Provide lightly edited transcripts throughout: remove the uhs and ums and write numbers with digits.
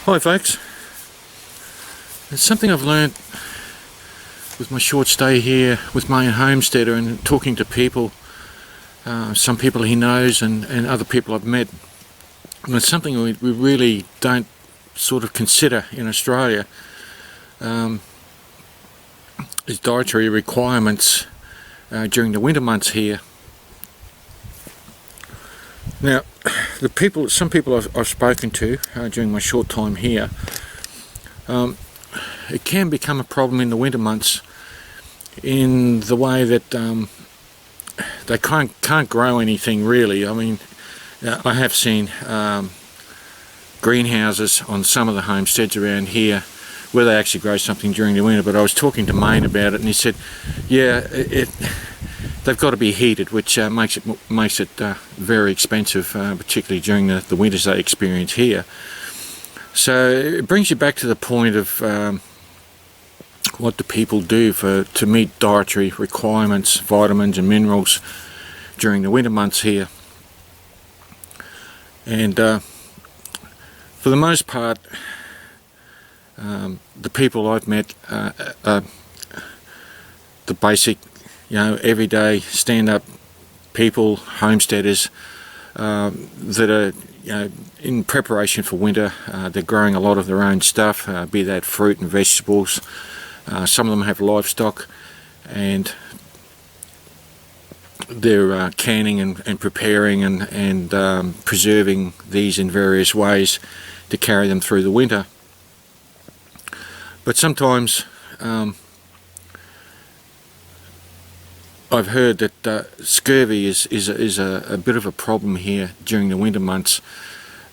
Hi folks, it's something I've learned with my short stay here with my homesteader and talking to people, some people he knows and other people I've met. And it's something we really don't sort of consider in Australia, is dietary requirements during the winter months here. Now, some people I've spoken to during my short time here, it can become a problem in the winter months in the way that they can't grow anything really. I mean, I have seen greenhouses on some of the homesteads around here where they actually grow something during the winter, but I was talking to Maine about it and he said, yeah, they've got to be heated, which makes it very expensive, particularly during the winters they experience here. So it brings you back to the point of what do people do to meet dietary requirements, vitamins and minerals during the winter months here. And for the most part, the people I've met are the basic, everyday stand-up people, homesteaders that are, in preparation for winter. They're growing a lot of their own stuff, be that fruit and vegetables. Some of them have livestock, and they're canning and preparing and preserving these in various ways to carry them through the winter. But sometimes I've heard that scurvy is a bit of a problem here during the winter months,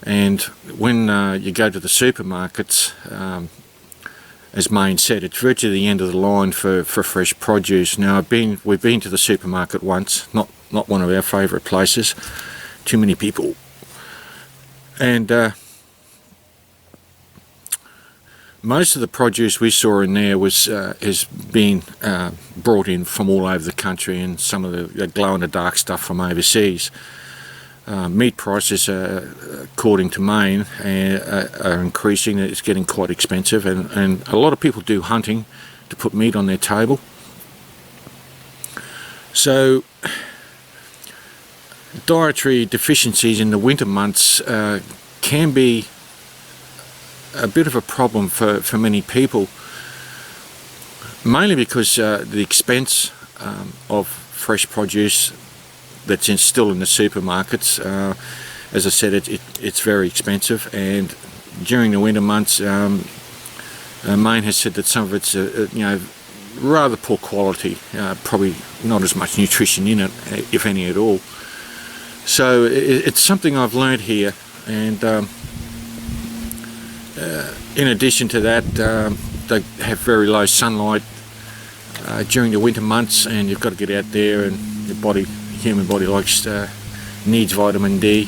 and when you go to the supermarkets, as Maine said, it's virtually the end of the line for fresh produce. Now we've been to the supermarket once, not one of our favourite places, too many people, and most of the produce we saw in there has been brought in from all over the country, and some of the glow-in-the-dark stuff from overseas. Meat prices, according to Maine, are increasing. It's getting quite expensive, and a lot of people do hunting to put meat on their table. So dietary deficiencies in the winter months can be a bit of a problem for many people, mainly because the expense of fresh produce that's still in the supermarkets, as I said, it's very expensive, and during the winter months, Maine has said that some of it's rather poor quality, probably not as much nutrition in it, if any at all. So it's something I've learned here, and in addition to that, they have very low sunlight during the winter months, and you've got to get out there, and your human body needs vitamin D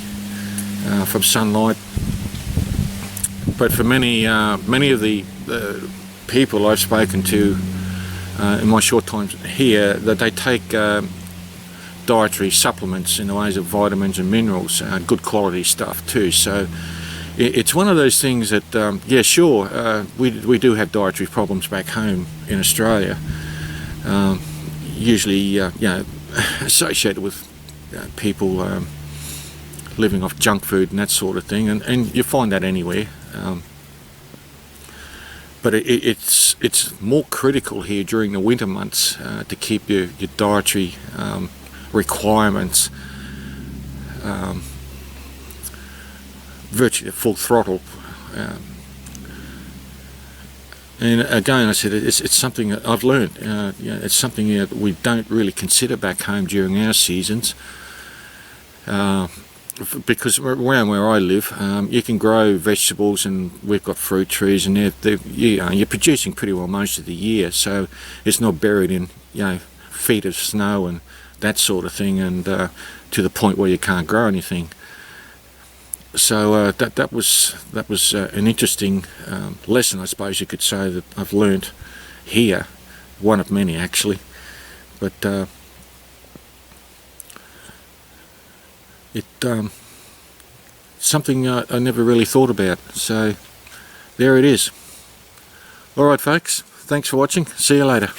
from sunlight. But for many of the people I've spoken to in my short time here, that they take dietary supplements in the ways of vitamins and minerals, good quality stuff too. So it's one of those things that, yeah, sure, we do have dietary problems back home in Australia, usually associated with people living off junk food and that sort of thing, and you find that anywhere. But it's more critical here during the winter months to keep your dietary requirements virtually at full throttle. And again, I said it's something that I've learned. It's something that we don't really consider back home during our seasons, because around where I live, you can grow vegetables, and we've got fruit trees, and you're producing pretty well most of the year. So it's not buried in feet of snow and that sort of thing, and to the point where you can't grow anything. So that was an interesting lesson, I suppose you could say, that I've learnt here, one of many actually. But something I never really thought about. So there it is. Alright folks, thanks for watching, see you later.